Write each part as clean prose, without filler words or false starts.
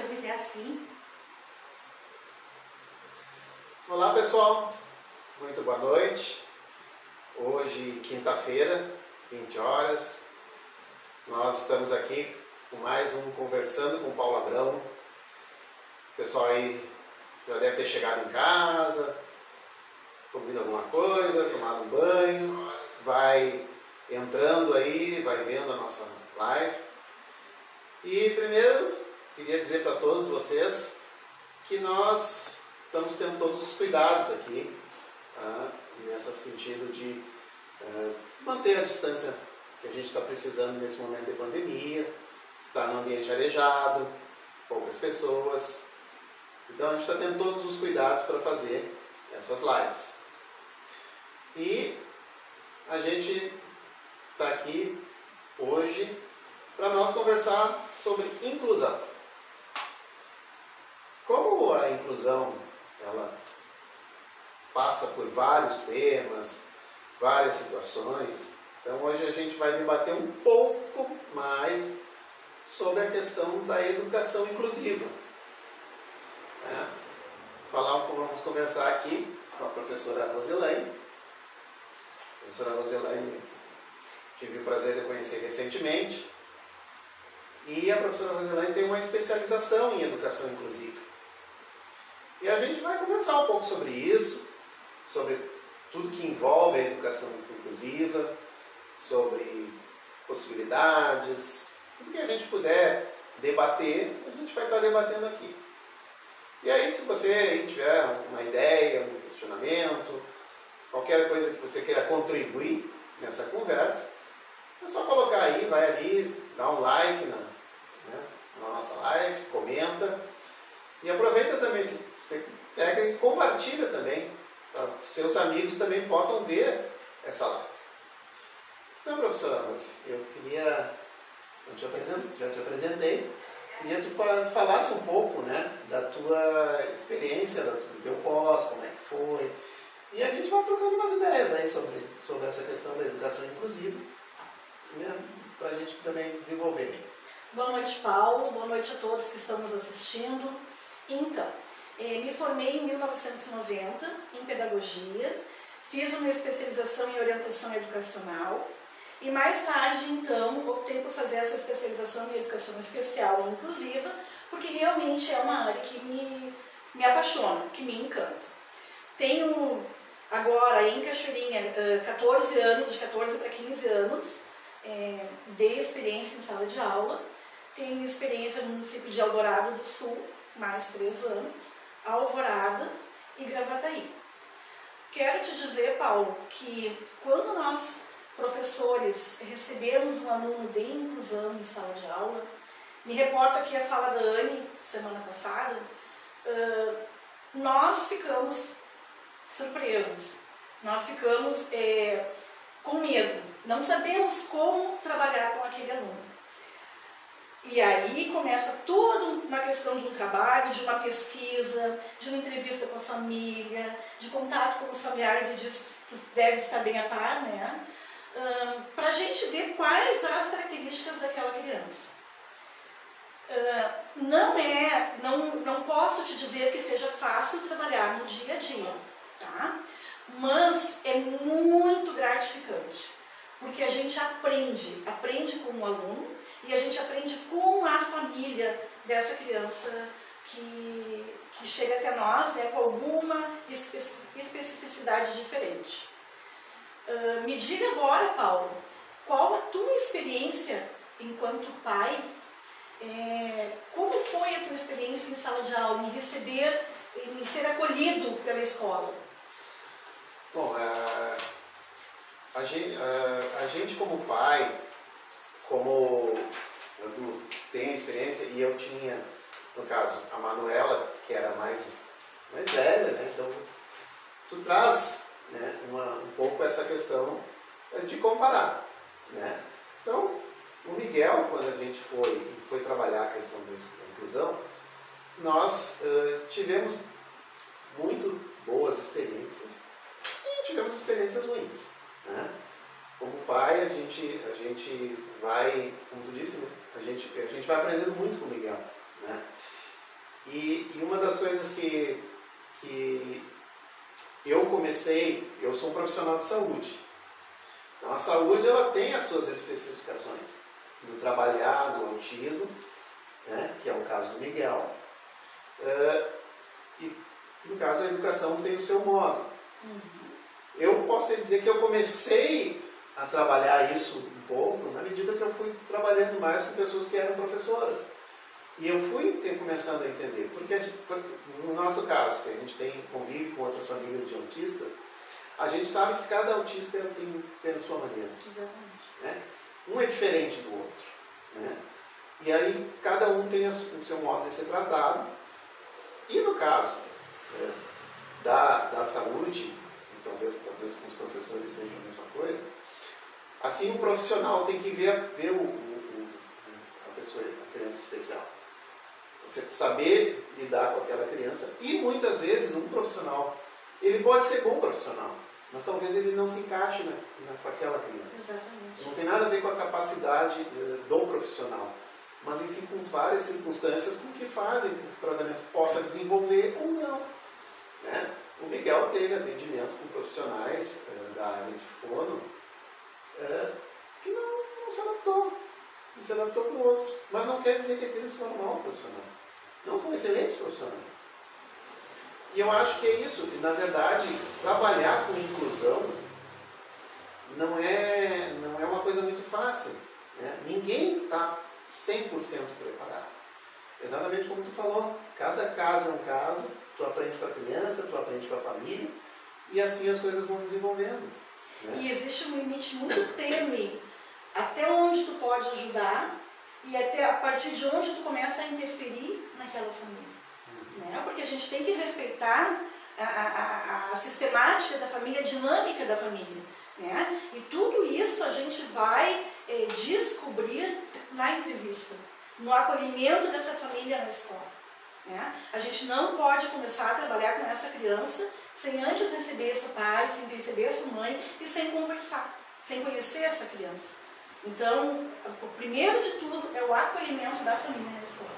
Se eu fizer assim... Olá pessoal, muito boa noite. Hoje, quinta-feira, 20 horas, nós estamos aqui com mais um Conversando com Paulo Abrão. O pessoal aí já deve ter chegado em casa, comido alguma coisa, tomado um banho, vai entrando aí, vai vendo a nossa live. E primeiro, queria dizer para todos vocês que nós estamos tendo todos os cuidados aqui, tá? Nesse sentido de manter a distância que a gente está precisando nesse momento de pandemia, estar no ambiente arejado, poucas pessoas. Então a gente está tendo todos os cuidados para fazer essas lives. E a gente está aqui hoje para nós conversar sobre inclusão. Como a inclusão ela passa por vários temas, várias situações, então hoje a gente vai debater um pouco mais sobre a questão da educação inclusiva. Vamos conversar aqui com a professora Roselaine. A professora Roselaine tive o prazer de conhecer recentemente. E a professora Roselaine tem uma especialização em educação inclusiva. E a gente vai conversar um pouco sobre isso, sobre tudo que envolve a educação inclusiva, sobre possibilidades, tudo que a gente puder debater, a gente vai estar debatendo aqui. E aí, se você tiver uma ideia, um questionamento, qualquer coisa que você queira contribuir nessa conversa, é só colocar aí, vai ali, dá um like na nossa live, comenta. E aproveita também, se você pega e compartilha também, para que seus amigos também possam ver essa live. Então, professora Rose, eu queria, já te apresentei, queria que tu falasse um pouco, né, da tua experiência, do teu pós, como é que foi. E a gente vai trocando umas ideias aí sobre essa questão da educação inclusiva, né, para a gente também desenvolver. Boa noite, Paulo. Boa noite a todos que estão nos assistindo. Então, me formei em 1990 em pedagogia, fiz uma especialização em orientação educacional e mais tarde, então, optei por fazer essa especialização em educação especial e inclusiva, porque realmente é uma área que me apaixona, que me encanta. Tenho agora em Cachoeirinha 14 anos, de 14 para 15 anos, de experiência em sala de aula. Tenho experiência no município de Eldorado do Sul, mais 3 anos, Alvorada e Gravataí. Quero te dizer, Paulo, que quando nós, professores, recebemos um aluno de inclusão em sala de aula, me reporto aqui a fala da Anne, semana passada, nós ficamos surpresos, nós ficamos com medo, não sabemos como trabalhar com aquele aluno. E aí começa toda uma questão de um trabalho, de uma pesquisa, de uma entrevista com a família, de contato com os familiares, e disso deve estar bem a par, né? Para a gente ver quais as características daquela criança. Não posso te dizer que seja fácil trabalhar no dia a dia, tá? Mas é muito gratificante, porque a gente aprende com o aluno, e a gente aprende com a família dessa criança que chega até nós, né, com alguma especificidade diferente. Me diga agora, Paulo, qual a tua experiência enquanto pai? Como foi a tua experiência em sala de aula, em receber, em ser acolhido pela escola? Bom, a gente como pai, como eu tenho experiência, e eu tinha, no caso, a Manuela, que era mais velha, né? Então tu traz, né, um pouco essa questão de comparar, né? Então, o Miguel, quando a gente foi trabalhar a questão da inclusão, nós tivemos muito boas experiências e tivemos experiências ruins, né? Como pai, a gente vai, como tu disse, né? a gente vai aprendendo muito com o Miguel, né? das coisas que eu comecei, eu sou um profissional de saúde. Então a saúde ela tem as suas especificações. No trabalhar do autismo, né, que é o caso do Miguel, e no caso a educação tem o seu modo. Eu posso te dizer que eu comecei a trabalhar isso um pouco na medida que eu fui trabalhando mais com pessoas que eram professoras. E eu fui começando a entender, porque no nosso caso, que a gente convive com outras famílias de autistas, a gente sabe que cada autista tem a sua maneira. Exatamente. Né? Um é diferente do outro. Né? E aí cada um tem o seu modo de ser tratado. E no caso da saúde, e talvez com os professores seja a mesma coisa, assim o profissional tem que ver a pessoa, a criança especial. Você saber lidar com aquela criança. E muitas vezes um profissional, ele pode ser bom profissional, mas talvez ele não se encaixe com aquela criança. Exatamente. Não tem nada a ver com a capacidade do profissional, mas em si com várias circunstâncias com que fazem com que o tratamento possa desenvolver ou não. Né? O Miguel teve atendimento com profissionais da área de fono que não se adaptou. E se adaptou com outros. Mas não quer dizer que aqueles foram maus profissionais. Não, são excelentes profissionais. E eu acho que é isso. E, na verdade, trabalhar com inclusão não é uma coisa muito fácil. Né? Ninguém está 100% preparado. Exatamente como tu falou. Cada caso é um caso. Tu aprende com a criança, tu aprende com a família. E assim as coisas vão desenvolvendo. Né? E existe um limite muito tênue até onde tu pode ajudar e até a partir de onde tu começa a interferir naquela família. Né? Porque a gente tem que respeitar a sistemática da família, a dinâmica da família. Né? E tudo isso a gente vai descobrir na entrevista, no acolhimento dessa família na escola. Né? A gente não pode começar a trabalhar com essa criança sem antes receber esse pai, sem receber essa mãe e sem conversar, sem conhecer essa criança. Então, o primeiro de tudo é o acolhimento da família na escola.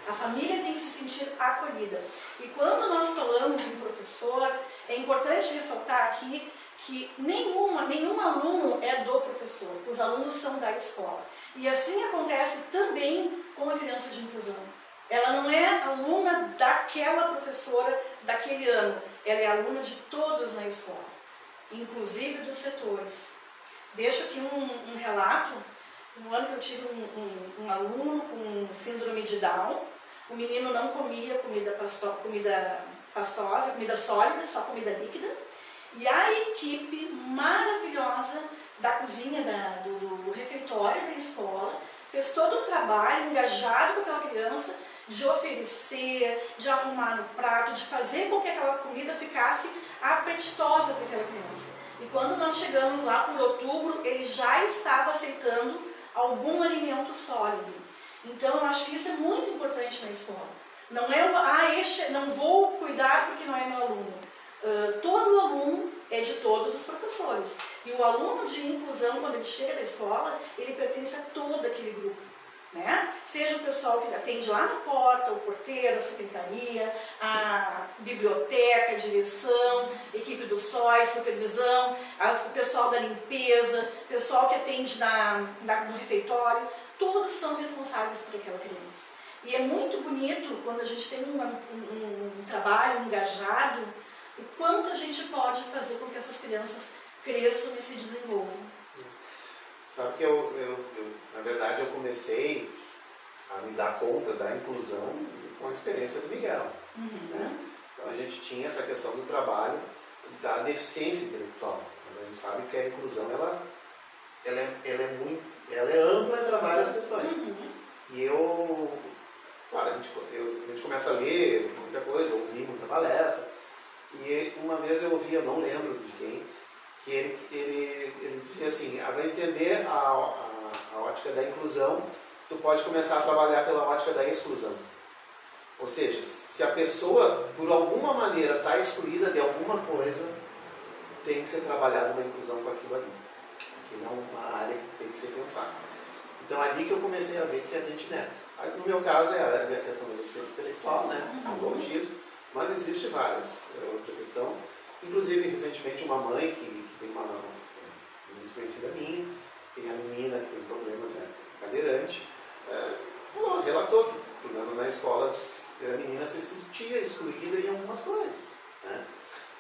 A família tem que se sentir acolhida. E quando nós falamos em professor, é importante ressaltar aqui que nenhum aluno é do professor. Os alunos são da escola. E assim acontece também com a criança de inclusão. Ela não é aluna daquela professora daquele ano. Ela é aluna de todos na escola, inclusive dos setores. Deixo aqui um relato. No ano que eu tive um aluno com síndrome de Down, o menino não comia comida pastosa, comida sólida, só comida líquida. E a equipe maravilhosa da cozinha do refeitório da escola fez todo um trabalho engajado com aquela criança, de oferecer, de arrumar no prato, de fazer com que aquela comida ficasse apetitosa para aquela criança. E quando nós chegamos lá por outubro, ele já estava aceitando algum alimento sólido. Então eu acho que isso é muito importante na escola. Não é não vou cuidar porque não é meu aluno. Todo aluno é de todos os professores. E o aluno de inclusão, quando ele chega da escola, ele pertence a todo aquele grupo. Né? Seja o pessoal que atende lá na porta, o porteiro, a secretaria, a biblioteca, a direção, equipe do SOI, supervisão, o pessoal da limpeza, o pessoal que atende no refeitório, todos são responsáveis por aquela criança. E é muito bonito quando a gente tem um trabalho engajado, o quanto a gente pode fazer com que essas crianças cresçam e se desenvolvam. Sabe que na verdade, eu comecei a me dar conta da inclusão com a experiência do Miguel. Né? Então a gente tinha essa questão do trabalho da deficiência intelectual, mas a gente sabe que a inclusão ela é ampla para várias questões. E claro, a gente começa a ler muita coisa, ouvir muita palestra, e uma vez eu ouvi, eu não lembro de quem, que ele dizia assim, para entender a ótica da inclusão, tu pode começar a trabalhar pela ótica da exclusão. Ou seja, se a pessoa, por alguma maneira, está excluída de alguma coisa, tem que ser trabalhada uma inclusão com aquilo ali. Aquilo é uma área que tem que ser pensada. Então, ali que eu comecei a ver que a gente, né? No meu caso, é a questão da deficiência intelectual, né? Do autismo. Mas existe várias. Outra questão, inclusive recentemente uma mãe que tem uma muito conhecida minha, tem a menina que tem problemas, cadeirante, relatou que problemas na escola, a menina se sentia excluída em algumas coisas, né?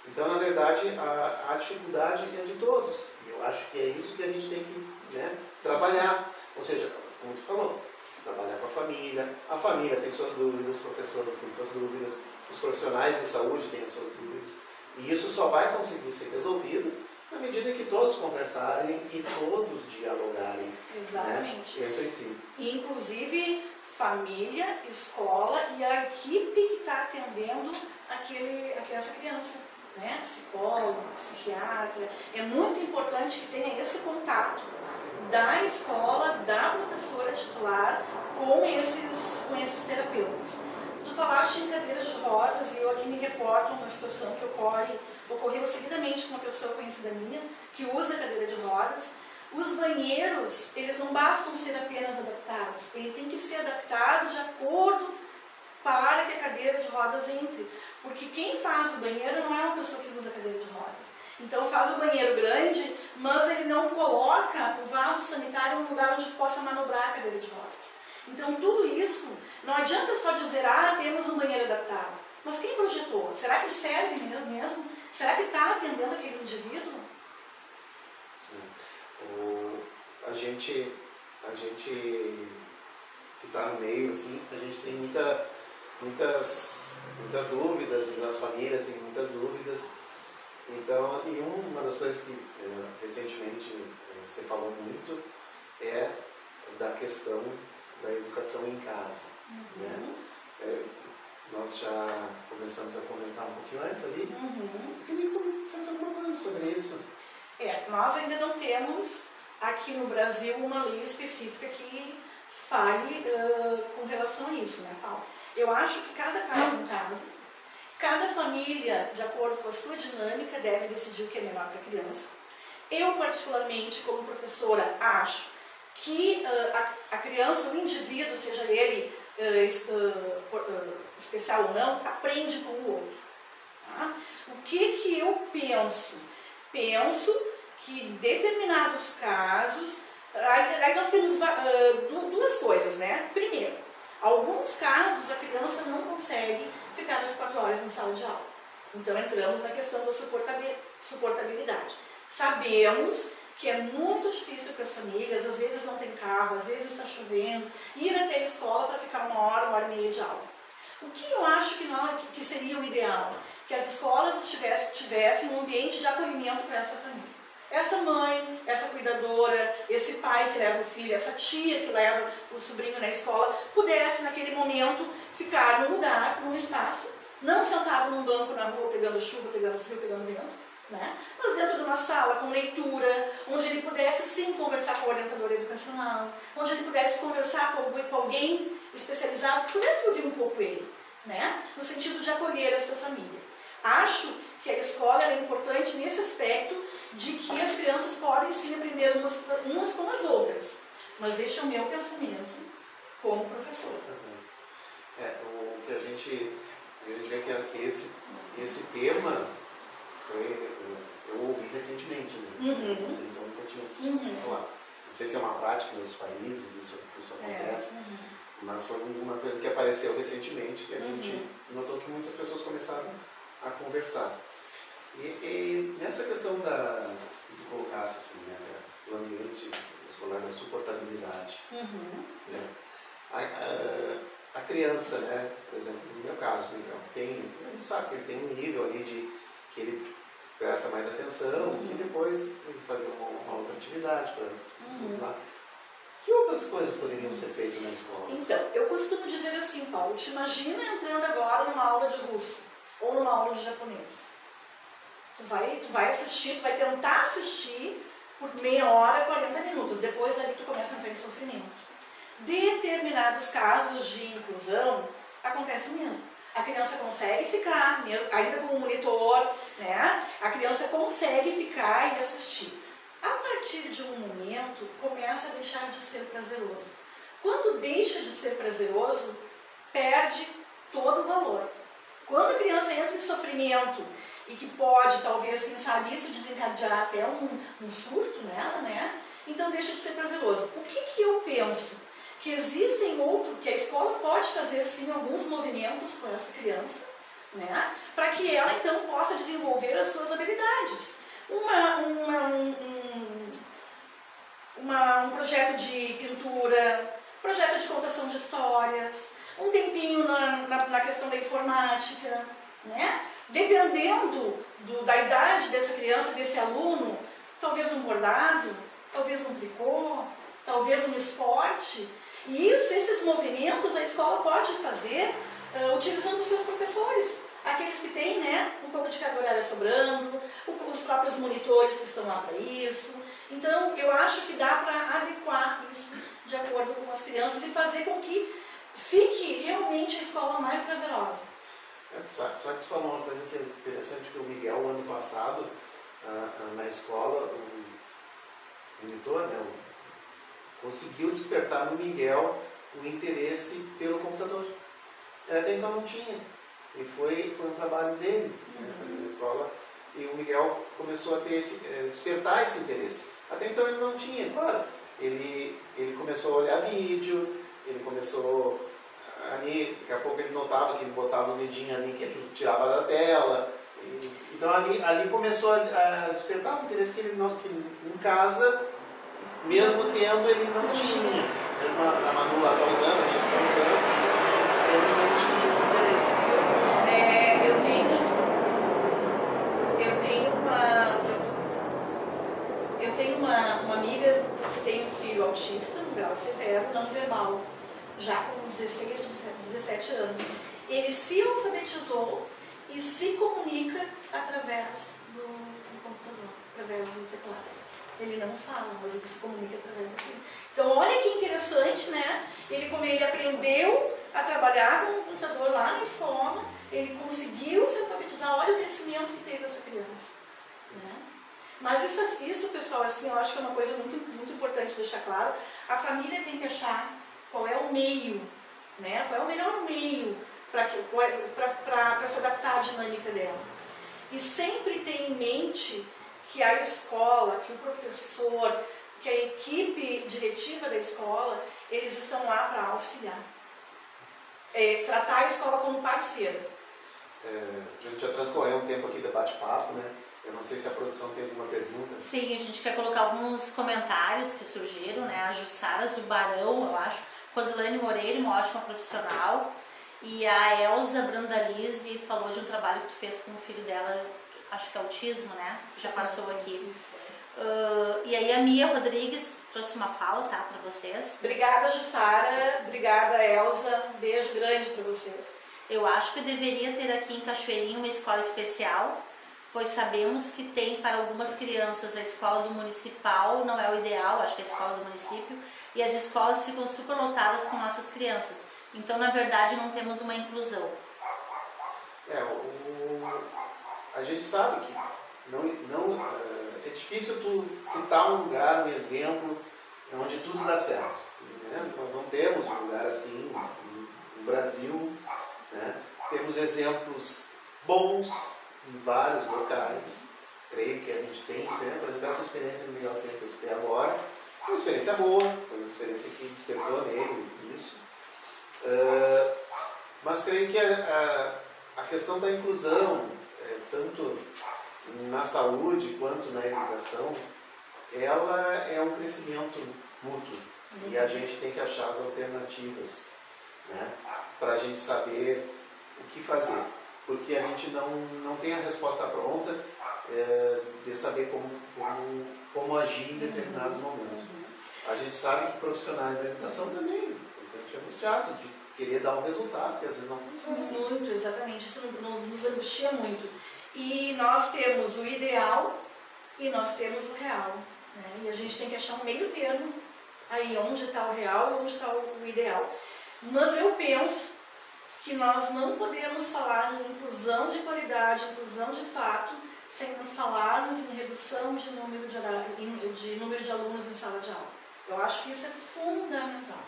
Então, na verdade, a dificuldade é de todos. E eu acho que é isso que a gente tem que, né, trabalhar. Ou seja, como tu falou, trabalhar com a família tem suas dúvidas, os professores têm suas dúvidas, os profissionais de saúde têm as suas dúvidas. E isso só vai conseguir ser resolvido na medida que todos conversarem e todos dialogarem. Exatamente. Né, entre si. E, inclusive, família, escola e a equipe que está atendendo essa criança, né? Psicólogo, psiquiatra. É muito importante que tenha esse contato da escola, da professora titular com esses terapeutas. Tu falaste em cadeiras de rodas e eu aqui me reporto uma situação que ocorreu seguidamente com uma pessoa conhecida minha que usa cadeira de rodas. Os banheiros, eles não bastam ser apenas adaptados, ele tem que ser adaptado de acordo para que a cadeira de rodas entre. Porque quem faz o banheiro não é uma pessoa que usa cadeira de rodas. Então faz o banheiro grande, mas ele não coloca o vaso sanitário em um lugar onde possa manobrar a cadeira de rodas. Então tudo isso, não adianta só dizer, temos um banheiro adaptado. Mas quem projetou? Será que serve mesmo? Será que está atendendo aquele indivíduo? A gente que está no meio, assim, a gente tem muitas dúvidas, e as famílias têm muitas dúvidas. Então, e uma das coisas que recentemente se falou muito é da questão da educação em casa. Né? Nós já começamos a conversar um pouquinho antes ali. Eu queria que tu dissesse alguma coisa sobre isso. Nós ainda não temos aqui no Brasil uma lei específica que fale com relação a isso, né, Paulo? Eu acho que cada caso é um caso, cada família, de acordo com a sua dinâmica, deve decidir o que é melhor para a criança. Eu, particularmente, como professora, acho que a criança, o indivíduo, seja ele especial ou não, aprende com o outro. Tá? O que eu penso? Penso que em determinados casos, aí nós temos duas coisas, né? Primeiro, alguns casos a criança não consegue ficar as 4 horas em sala de aula. Então entramos na questão da suportabilidade. Sabemos que é muito difícil para as famílias, às vezes não tem carro, às vezes está chovendo, ir até a escola para ficar 1 hora e meia de aula. O que eu acho que seria o ideal? Que as escolas tivessem um ambiente de acolhimento para essa família. Essa mãe, essa cuidadora, esse pai que leva o filho, essa tia que leva o sobrinho na escola, pudesse naquele momento ficar num lugar, num espaço, não sentado num banco na rua pegando chuva, pegando frio, pegando vento, né? Mas dentro de uma sala com leitura, onde ele pudesse sim conversar com o orientador educacional, onde ele pudesse conversar com alguém especializado, que pudesse ouvir um pouco ele, né? No sentido de acolher essa família. Acho que a escola é importante nesse aspecto de que as crianças podem sim aprender umas com as outras. Mas este é o meu pensamento como professora. O que a gente vê que esse tema eu ouvi recentemente, né? Então nunca tinha ouvido falar. Não sei se é uma prática nos países, isso acontece, mas foi uma coisa que apareceu recentemente, que a gente notou que muitas pessoas começaram a conversar. E nessa questão de colocar-se assim, né, do ambiente escolar, da suportabilidade, né, a criança, né, por exemplo, no meu caso, Miguel, a gente sabe que ele tem um nível ali que ele presta mais atenção, que depois ele fazer uma outra atividade para que outras coisas poderiam ser feitas na escola? Então, eu costumo dizer assim, Paulo, te imagina entrando agora numa aula de russo ou numa aula de japonês. Tu vai assistir, tu vai tentar assistir por meia hora, 40 minutos. Depois dali tu começa a entrar em sofrimento. Determinados casos de inclusão acontecem mesmo. A criança consegue ficar, ainda com o monitor, né? A criança consegue ficar e assistir. A partir de um momento, começa a deixar de ser prazeroso. Quando deixa de ser prazeroso, perde todo o valor. Quando a criança entra em sofrimento e que pode, talvez, quem sabe, isso desencadear até um surto nela, né? Então deixa de ser prazeroso. O que eu penso? Que existem que a escola pode fazer, sim, alguns movimentos com essa criança, né? Para que ela, então, possa desenvolver as suas habilidades. Um projeto de pintura, projeto de contação de histórias, um tempinho na questão da informática, né? Dependendo da idade dessa criança, desse aluno, talvez um bordado, talvez um tricô, talvez um esporte. E esses movimentos a escola pode fazer utilizando os seus professores. Aqueles que têm, né, um pouco de carga horária sobrando, os próprios monitores que estão lá para isso. Então, eu acho que dá para adequar isso de acordo com as crianças e fazer com que fique realmente a escola mais prazerosa. Só que tu falou uma coisa que é interessante, que o Miguel, o ano passado, na escola, o monitor, né, conseguiu despertar no Miguel o interesse pelo computador. Até então não tinha. E foi um trabalho dele, né, na escola. E o Miguel começou a despertar esse interesse. Até então ele não tinha, claro. Ele começou a olhar vídeo, ele começou ali, daqui a pouco ele notava que ele botava o dedinho ali, que aquilo tirava da tela. Então ali começou a despertar o interesse que que em casa, mesmo tendo, ele não tinha. Mesmo a Manu lá está usando, a gente está usando, ele não tinha esse interesse. Eu tenho uma amiga que tem um filho autista, um grau severo, não verbal, já com 16, 17 anos. Ele se alfabetizou e se comunica através do computador, através do teclado. Ele não fala, mas ele se comunica através daquilo. Então, olha que interessante, né? Ele aprendeu a trabalhar com o computador lá na escola, ele conseguiu se alfabetizar, olha o crescimento que teve essa criança, né? Mas isso, pessoal, assim, eu acho que é uma coisa muito, muito importante deixar claro. A família tem que achar qual é o meio, né? Qual é o melhor meio para se adaptar à dinâmica dela. E sempre ter em mente que a escola, que o professor, que a equipe diretiva da escola, eles estão lá para auxiliar. Tratar a escola como parceira. A gente já transcorreu um tempo aqui de bate-papo, né? Eu não sei se a produção tem alguma pergunta. Sim, a gente quer colocar alguns comentários que surgiram, né? A Jussara Zubarão, eu acho, Rosilane Moreira, uma ótima profissional, e a Elza Brandalize falou de um trabalho que tu fez com o filho dela, acho que é autismo, né? Já passou aqui. E aí a Mia Rodrigues trouxe uma fala, tá, para vocês. Obrigada, Jussara. Obrigada, Elza. Um beijo grande para vocês. Eu acho que deveria ter aqui em Cachoeirinho uma escola especial, pois sabemos que tem para algumas crianças a escola do municipal, não é o ideal, acho que é a escola do município, e as escolas ficam superlotadas com nossas crianças. Então, na verdade, não temos uma inclusão. A gente sabe que é difícil tu citar um lugar, um exemplo, onde tudo dá certo. Né? Nós não temos um lugar assim no Brasil. Né? Temos exemplos bons em vários locais. Creio que a gente tem experiência. Por exemplo, essa experiência que o Miguel tem que eu citei agora foi uma experiência boa, foi uma experiência que despertou nele isso. Mas creio que a questão da inclusão, tanto na saúde quanto na educação, ela é um crescimento mútuo. E a gente tem que achar as alternativas, né, para a gente saber o que fazer. Porque a gente não tem a resposta pronta de saber como agir em determinados momentos. A gente sabe que profissionais da educação também se sentem angustiados de querer dar um resultado, que às vezes não conseguem. Muito, exatamente. Isso nos angustia muito. E nós temos o ideal e nós temos o real. Né? E a gente tem que achar um meio termo aí, onde está o real e onde está o ideal. Mas eu penso que nós não podemos falar em inclusão de qualidade, inclusão de fato, sem falarmos em redução de número de alunos em sala de aula. Eu acho que isso é fundamental.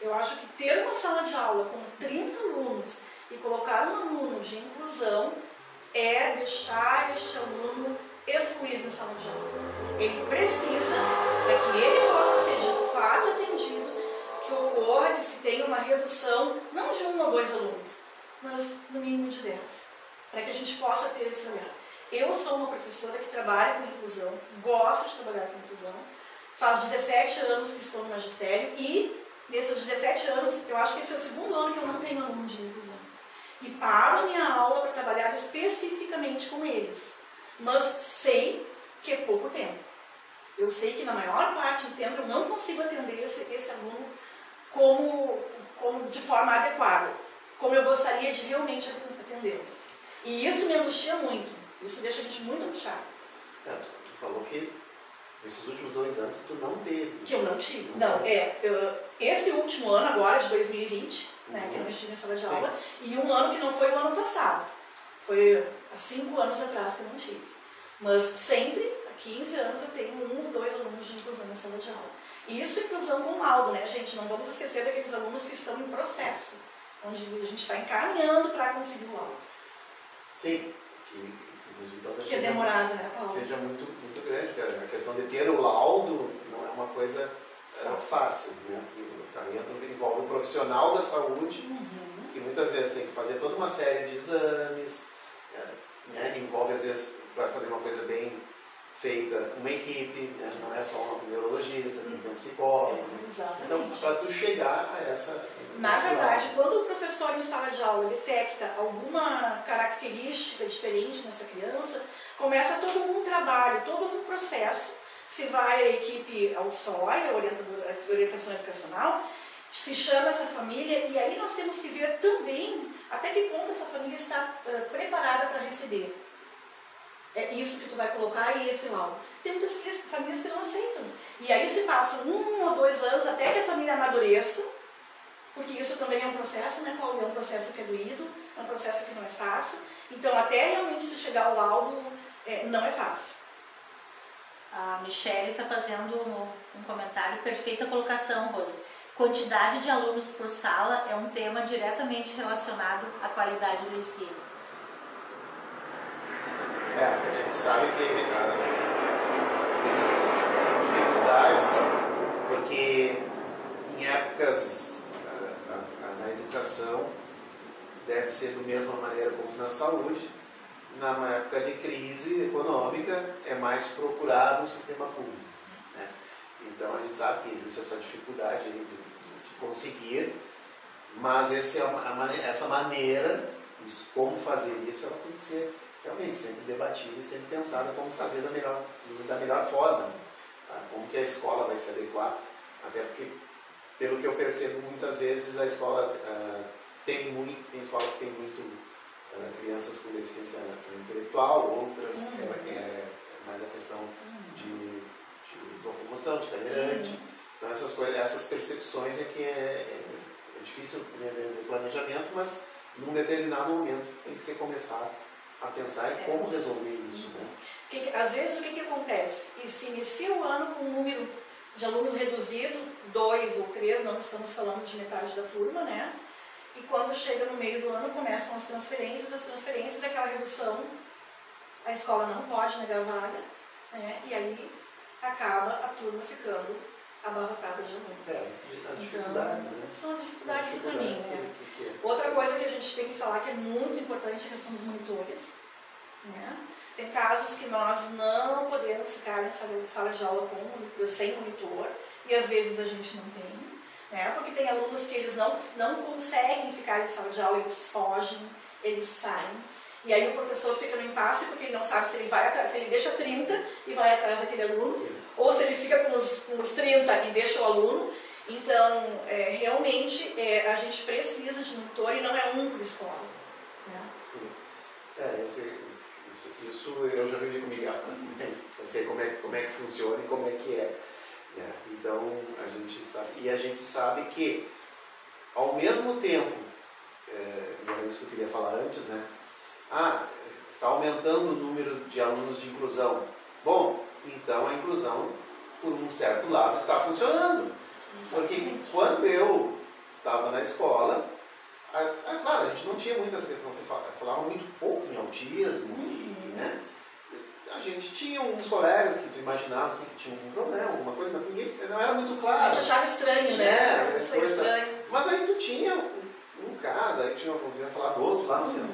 Eu acho que ter uma sala de aula com 30 alunos e colocar um aluno de inclusão é deixar este aluno excluído na sala de aula. Ele precisa, para que ele possa ser de fato atendido, que ocorra que se tenha uma redução, não de 1 ou 2 alunos, mas no mínimo de 10, para que a gente possa ter esse olhar. Eu sou uma professora que trabalha com inclusão, gosto de trabalhar com inclusão, faz 17 anos que estou no magistério e nesses 17 anos, eu acho que esse é o 2º ano que eu não tenho aluno de inclusão. E paro a minha aula para trabalhar especificamente com eles. Mas sei que é pouco tempo. Eu sei que na maior parte do tempo eu não consigo atender esse aluno como de forma adequada, como eu gostaria de realmente atendê-lo. E isso me angustia muito. Isso deixa a gente muito angustiado. Tu falou que esses últimos 2 anos que tu não teve. Que eu não tive. Não, esse último ano agora, de 2020, né, que eu não estive em sala de aula, e um ano que não foi o ano passado. Foi há 5 anos atrás que eu não tive. Mas sempre, há 15 anos, eu tenho 1 ou 2 alunos de inclusão na sala de aula. E isso é inclusão com laudo, né, gente? Não vamos esquecer daqueles alunos que estão em processo, onde a gente está encaminhando para conseguir o laudo. Sim, que é demorado, né, Paulo? Seja muito, muito grande, porque a questão de ter o laudo não é uma coisa fácil, né? Envolve o profissional da saúde, que muitas vezes tem que fazer toda uma série de exames, né? Envolve, às vezes, para fazer uma coisa bem feita, uma equipe, né? Não é só um neurologista, tem que ter um psicólogo. Então, para tu chegar a essa... Na verdade, quando o professor em sala de aula detecta alguma característica diferente nessa criança, começa todo um trabalho, todo um processo. Se vai a equipe ao SOI, a orientação educacional, se chama essa família e aí nós temos que ver também até que ponto essa família está preparada para receber. É isso que tu vai colocar e esse laudo. Tem muitas famílias que não aceitam. E aí se passam 1 ou 2 anos até que a família amadureça, porque isso também é um processo, né, Paulo? É um processo que é doído, é um processo que não é fácil. Então, até realmente se chegar ao laudo, não é fácil. A Michele está fazendo um comentário, perfeita colocação, Rose. Quantidade de alunos por sala é um tema diretamente relacionado à qualidade do ensino. A gente sabe que temos dificuldades, porque em épocas na educação deve ser da mesma maneira como na saúde. Na época de crise econômica é mais procurado um sistema público, né? Então a gente sabe que existe essa dificuldade de conseguir, mas essa maneira, como fazer isso, ela tem que ser realmente sempre debatida e sempre pensada como fazer da melhor forma, tá? Como que a escola vai se adequar, até porque, pelo que eu percebo, muitas vezes a escola tem escolas que têm muito crianças com deficiência intelectual, outras mais a questão de locomoção, de cadeirante. Então essas percepções é que é difícil no planejamento, mas num determinado momento tem que se começar a pensar em como resolver isso, né? Às vezes o que acontece? E se inicia o ano com um número de alunos reduzido, 2 ou 3, não estamos falando de metade da turma, né? E quando chega no meio do ano começam as transferências, aquela redução, a escola não pode negar a vaga, né? E aí acaba a turma ficando abarrotada de alunos. As dificuldades, né? São as dificuldades do caminho, né? Outra coisa que a gente tem que falar que é muito importante é a questão dos monitores, né? Tem casos que nós não podemos ficar em sala de aula sem monitor, e às vezes a gente não tem. Porque tem alunos que eles não conseguem ficar em sala de aula, eles fogem, eles saem. E aí o professor fica no impasse porque ele não sabe se ele vai atrás, se ele deixa 30 e vai atrás daquele aluno, ou se ele fica com os 30 e deixa o aluno. Então, realmente, a gente precisa de monitor e não é um por escola. Né? Sim. Isso eu já vivi comigo. Eu sei como é que funciona e como é que é. Então a gente sabe que ao mesmo tempo, e era isso que eu queria falar antes, né? Está aumentando o número de alunos de inclusão. Bom, então a inclusão, por um certo lado, está funcionando. Porque quando eu estava na escola, Claro, a gente não tinha muito essa questão, se falava muito pouco em autismo, né? A gente tinha uns colegas que tu imaginava assim, que tinham algum problema, alguma coisa, mas ninguém, não era muito claro. A gente achava estranho, né? Foi estranho. Mas aí tu tinha um caso, aí tinha ouvia falar do outro lá, não sei.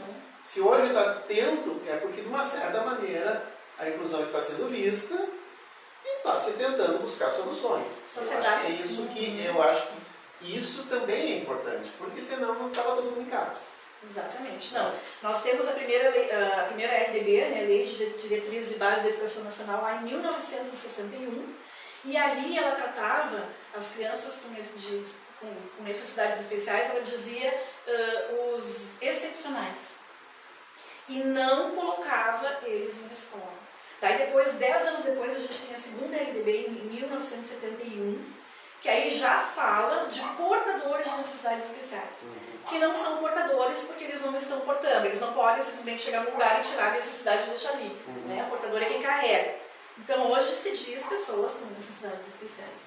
Se hoje está tendo, é porque de uma certa maneira a inclusão está sendo vista e está se tentando buscar soluções. Eu acho que é isso que eu acho que isso também é importante, porque senão não estava todo mundo em casa. Exatamente. Não, nós temos a primeira LDB, né, Lei de Diretrizes e Bases da Educação Nacional, lá em 1961, e ali ela tratava as crianças com necessidades especiais, ela dizia os excepcionais, e não colocava eles em escola. Daí depois, 10 anos depois, a gente tem a segunda LDB em 1971, que aí já fala de portadores de necessidades especiais, que não são portadores porque eles não estão portando, eles não podem simplesmente chegar num lugar e tirar a necessidade e deixar ali, né? O portador é quem carrega. Então hoje se diz pessoas com necessidades especiais,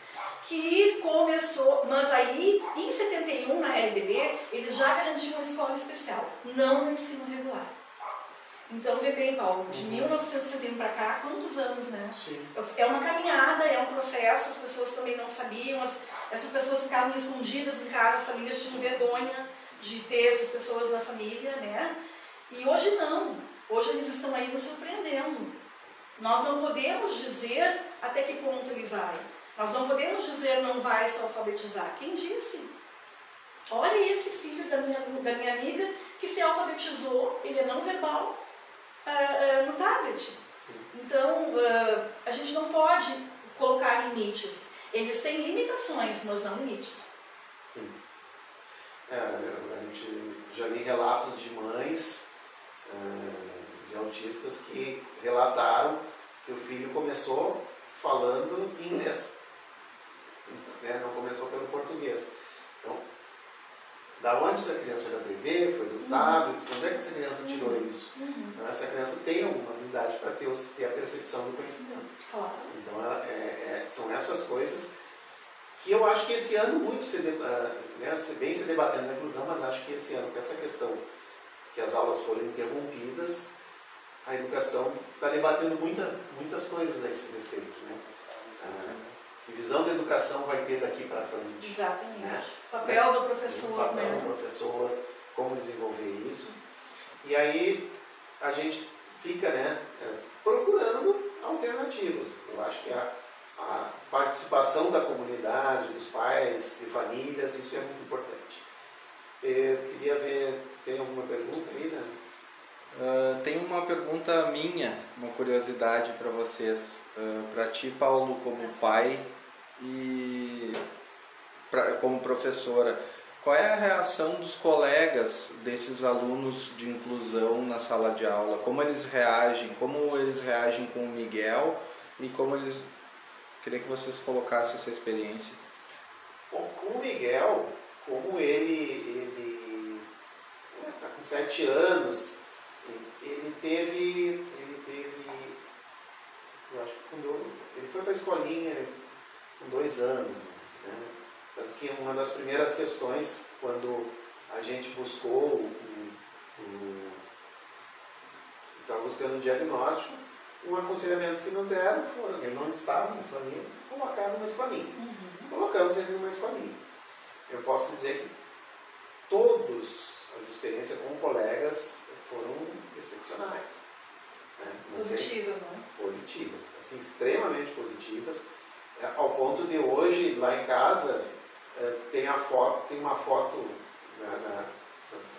que começou, mas aí em 71 na LDB eles já garantiam uma escola especial, não no ensino regular. Então, vê bem, Paulo, de 1961 para cá, quantos anos, né? Sim. É uma caminhada, é um processo, as pessoas também não sabiam, essas pessoas ficavam escondidas em casa, as famílias tinham vergonha de ter essas pessoas na família, né? E hoje não, hoje eles estão aí nos surpreendendo. Nós não podemos dizer até que ponto ele vai, nós não podemos dizer não vai se alfabetizar. Quem disse? Olha esse filho da minha amiga que se alfabetizou, ele é não verbal, no tablet. Então, a gente não pode colocar limites. Eles têm limitações, mas não limites. Sim. A gente já li relatos de mães de autistas que relataram que o filho começou falando inglês, né? Não começou pelo português. Então, da onde essa criança foi da TV, foi do tablet, onde é que essa criança tirou isso? Então essa criança tem alguma habilidade para ter a percepção do conhecimento. Claro. Então são essas coisas que eu acho que esse ano muito vem se debatendo na inclusão, mas acho que esse ano, com essa questão que as aulas foram interrompidas, a educação está debatendo muitas coisas a esse respeito, né? Que visão da educação vai ter daqui para frente? Exatamente. Né? O papel do professor. O papel do professor, como desenvolver isso. E aí a gente fica, né, procurando alternativas. Eu acho que a participação da comunidade, dos pais, de famílias, isso é muito importante. Eu queria ver, tem alguma pergunta aí, né? Tem uma pergunta minha, uma curiosidade para vocês. Para ti, Paulo, como pai e como professora, qual é a reação dos colegas desses alunos de inclusão na sala de aula? Como eles reagem com o Miguel e como eles... Queria que vocês colocassem essa experiência. Bom, com o Miguel, como ele está com 7 anos, ele teve, eu acho que ele foi para a escolinha com 2 anos, né? Tanto que uma das primeiras questões, quando a gente buscou, estava buscando um diagnóstico, um aconselhamento que nos deram foi, ele não estava na escolinha, colocaram numa escolinha. Colocamos ele numa escolinha. Eu posso dizer que todas as experiências com colegas foram excepcionais. Né? Positivas, né? Positivas, assim, extremamente positivas, ao ponto de hoje, lá em casa, tem uma foto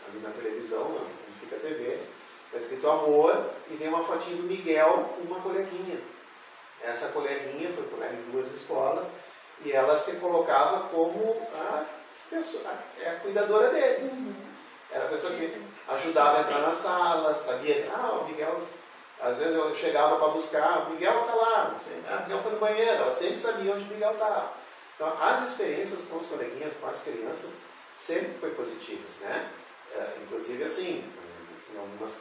ali na televisão, onde fica a TV, está escrito amor, e tem uma fotinha do Miguel com uma coleguinha. Essa coleguinha foi colega em 2 escolas, e ela se colocava como a cuidadora dele. Era a pessoa que ajudava a entrar na sala, sabia, o Miguel, às vezes eu chegava para buscar, o Miguel está lá, não sei, o Miguel foi no banheiro, ela sempre sabia onde o Miguel estava. Então, as experiências com os coleguinhas, com as crianças, sempre foi positivas, né? Inclusive, assim, em algumas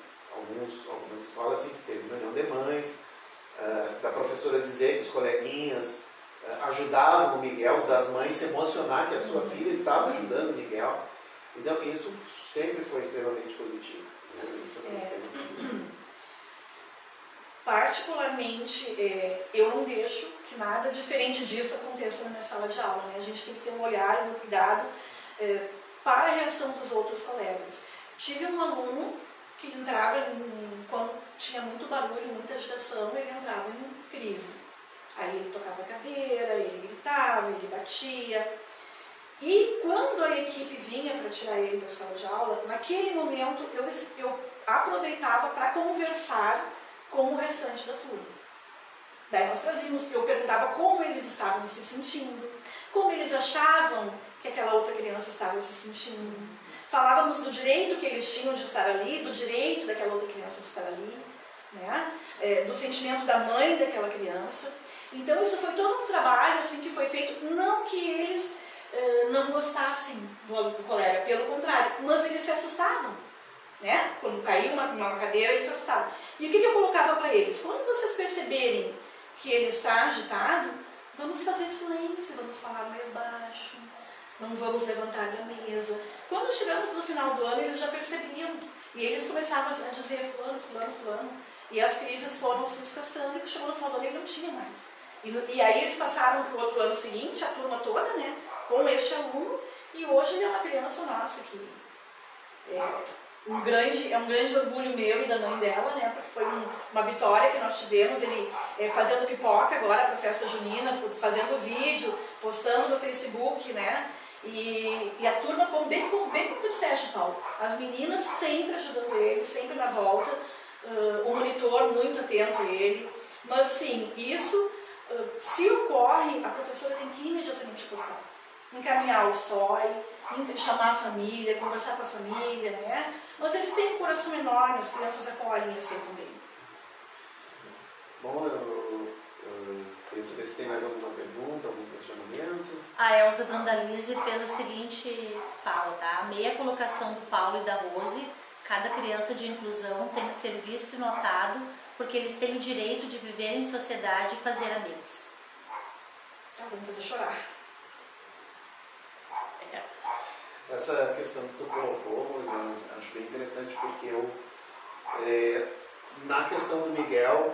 escolas assim, que teve reunião de mães, da professora dizer que os coleguinhas ajudavam o Miguel, das mães se emocionar que a sua filha estava ajudando o Miguel. Então, isso sempre foi extremamente positivo. Né? Isso Particularmente, eu não deixo que nada diferente disso aconteça na minha sala de aula. Né? A gente tem que ter um olhar e um cuidado para a reação dos outros colegas. Tive um aluno que entrava, quando tinha muito barulho, muita agitação, ele entrava em crise. Aí ele tocava a cadeira, ele gritava, ele batia. E quando a equipe vinha para tirar ele da sala de aula, naquele momento eu aproveitava para conversar com o restante da turma. Daí nós trazíamos, eu perguntava como eles estavam se sentindo, como eles achavam que aquela outra criança estava se sentindo. Falávamos do direito que eles tinham de estar ali, do direito daquela outra criança de estar ali, né? Do sentimento da mãe daquela criança. Então isso foi todo um trabalho assim, que foi feito, não que eles não gostassem do colega, pelo contrário, mas eles se assustavam. Né? Quando caía uma cadeira, eles se assustavam. E o que eu colocava para eles? Quando vocês perceberem que ele está agitado, vamos fazer silêncio, vamos falar mais baixo, não vamos levantar da mesa. Quando chegamos no final do ano, eles já percebiam. E eles começavam a dizer fulano, fulano, fulano. E as crises foram se desgastando e chegou no final do ano ele não tinha mais. E aí eles passaram para o outro ano seguinte, a turma toda, né, com este aluno, e hoje ele é uma criança nossa que é um grande orgulho meu e da mãe dela, né, porque foi uma vitória que nós tivemos, ele fazendo pipoca agora para a festa junina, fazendo vídeo, postando no Facebook, né, e a turma, bem como tu disseste, Paulo, as meninas sempre ajudando ele, sempre na volta, o monitor muito atento a ele, mas sim, isso, se ocorre, a professora tem que imediatamente cortar. Encaminhar o SOI, chamar a família, conversar com a família, né? Mas eles têm um coração enorme, as crianças acolhem assim também. Bom, eu queria saber se tem mais alguma pergunta, algum questionamento. A Elza Brandalize fez a seguinte fala, tá? Meia colocação do Paulo e da Rose, cada criança de inclusão tem que ser visto e notado, porque eles têm o direito de viver em sociedade e fazer amigos. Vamos fazer chorar. Essa questão que tu colocou, eu acho bem interessante, porque na questão do Miguel,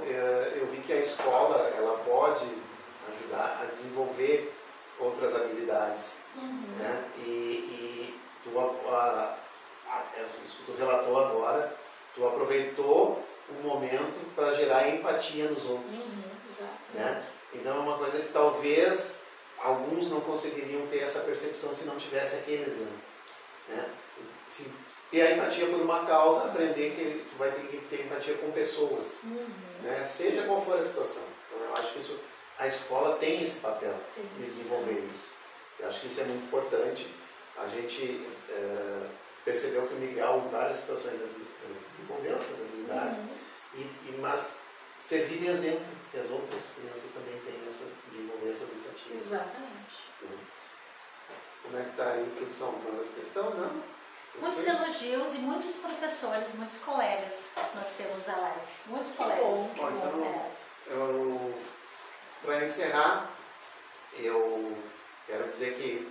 eu vi que a escola ela pode ajudar a desenvolver outras habilidades. Né? E isso que tu relatou agora, tu aproveitou um momento para gerar empatia nos outros. Né? Então é uma coisa que talvez alguns não conseguiriam ter essa percepção se não tivesse aquele exemplo. Né? Se ter a empatia por uma causa, aprender que tu vai ter que ter empatia com pessoas, né? Seja qual for a situação. Então eu acho que a escola tem esse papel de desenvolver isso. Eu acho que isso é muito importante. A gente percebeu que o Miguel em várias situações desenvolveu essas habilidades, mas servir de exemplo, que as outras crianças também têm desenvolver essas empatias. Exatamente. Como é que está aí, produção? Alguma outra questão? Não? Muitos elogios e muitos professores, muitos colegas nós temos da live. Muitos colegas. Bom, então, para encerrar, eu quero dizer que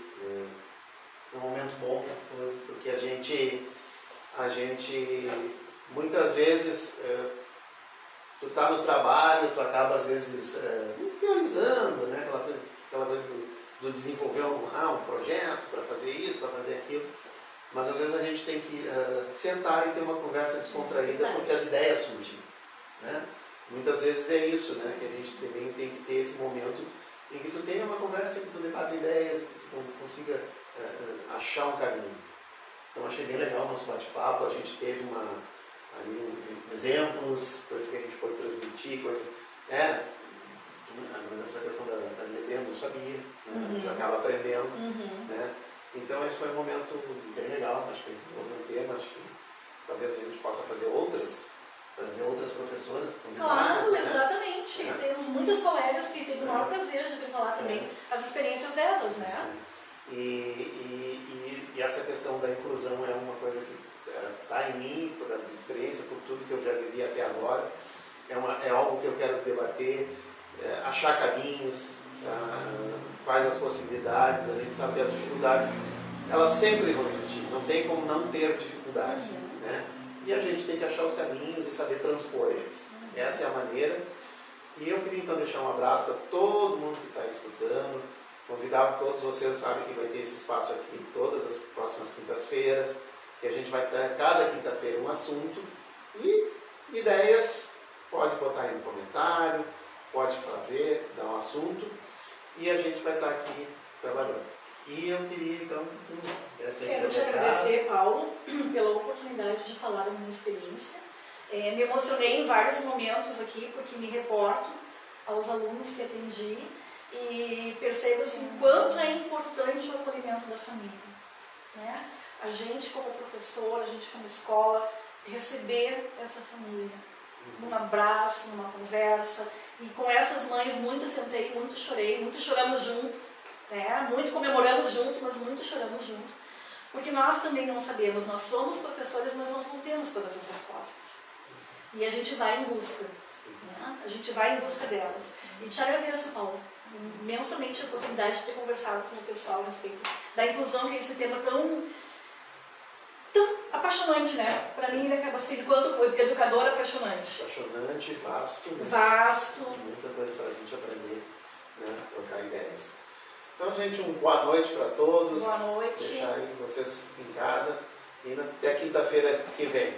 é um momento bom para a coisa, porque a gente muitas vezes tu tá no trabalho, tu acaba às vezes muito teorizando, né? Aquela coisa do desenvolver um projeto para fazer isso, para fazer aquilo, mas às vezes a gente tem que sentar e ter uma conversa descontraída, porque as ideias surgem, né? Muitas vezes é isso, né? Que a gente também tem que ter esse momento em que tu tenha uma conversa, que tu debata ideias, que tu consiga achar um caminho. Então achei bem legal o nosso bate-papo, a gente teve exemplos, coisas que a gente pode transmitir, coisas, por exemplo, essa questão da legenda, eu não sabia, né? A gente acaba aprendendo, né? Então esse foi um momento bem legal, acho que a gente desenvolveu um tema, acho que talvez a gente possa fazer trazer outras professoras. Claro, né? exatamente. Temos muitas colegas que têm o maior prazer de vir falar também as experiências delas, né? E essa questão da inclusão é uma coisa que está em mim, por experiência, por tudo que eu já vivi até agora. É algo que eu quero debater, achar caminhos, quais as possibilidades. A gente sabe que as dificuldades, elas sempre vão existir. Não tem como não ter dificuldades. dificuldade, né? E a gente tem que achar os caminhos e saber transpor eles. Essa é a maneira. E eu queria então deixar um abraço para todo mundo que está escutando. Convidar todos vocês, sabem que vai ter esse espaço aqui todas as próximas quintas-feiras, que a gente vai ter cada quinta-feira um assunto. E ideias, pode botar aí no comentário, pode fazer, dar um assunto, e a gente vai estar aqui trabalhando. E eu queria então que tu Quero te agradecer, Paulo, pela oportunidade de falar da minha experiência. Me emocionei em vários momentos aqui, porque me reporto aos alunos que atendi e percebo assim, quanto é importante o acolhimento da família. Né? A gente como professor, a gente como escola, receber essa família num abraço, numa conversa. E com essas mães, muito sentei, muito chorei, muito choramos junto, né? Muito comemoramos junto, mas muito choramos junto. Porque nós também não sabemos, nós somos professores, mas nós não temos todas as respostas. E a gente vai em busca, né? A gente vai em busca delas. E te agradeço, Paulo, imensamente a oportunidade de ter conversado com o pessoal a respeito da inclusão, que é esse tema tão apaixonante, né? Para mim ele acaba sendo, enquanto educadora, apaixonante. Apaixonante, vasto. Né? Vasto. Muita coisa para a gente aprender, né? Trocar ideias. Então, gente, boa noite para todos. Boa noite. Deixar aí vocês em casa e até quinta-feira que vem.